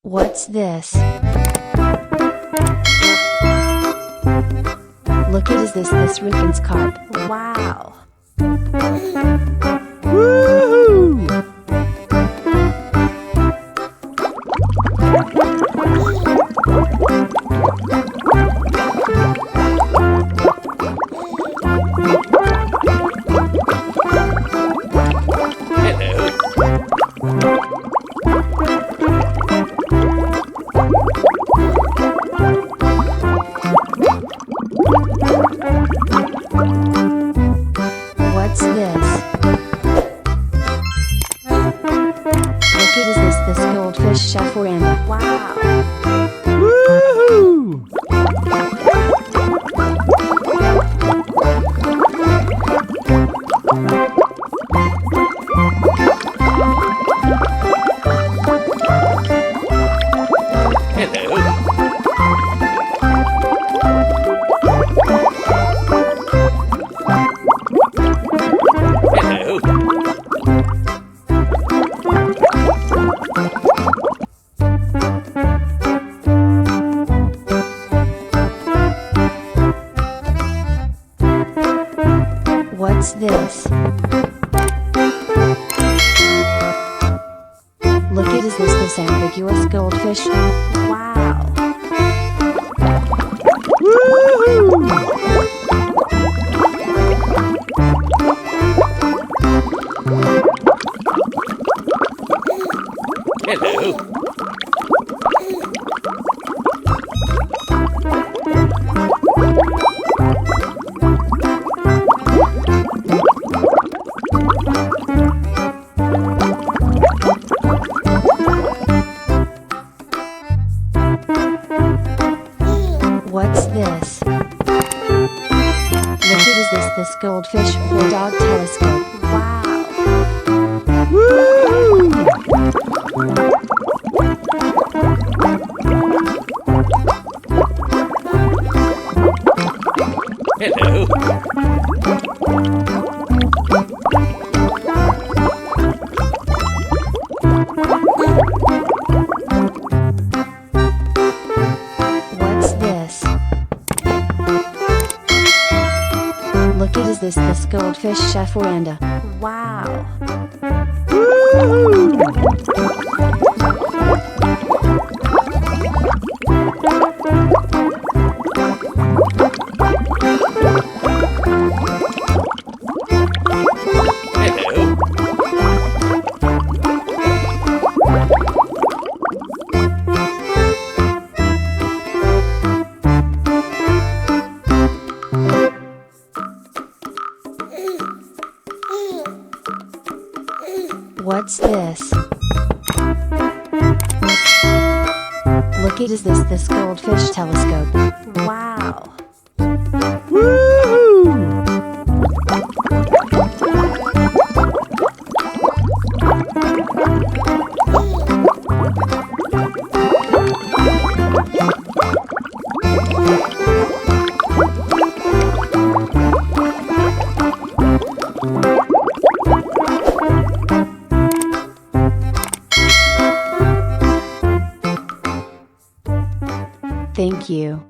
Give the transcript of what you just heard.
What's this? Look at this ryukin's carp. Wow! Woohoo! What's this? Look at this goldfish chafuranda. Wow! Woohoo! What's this? Look at this ambiguous goldfish. Wow! Woohoo! What's this? Look at this goldfish or dog telescope. Wow! Woohoo! What's this? Look at this goldfish chafuranda. Wow! Woohoo! What's this? Look at this goldfish telescope. Wow! Woohoo! Thank you.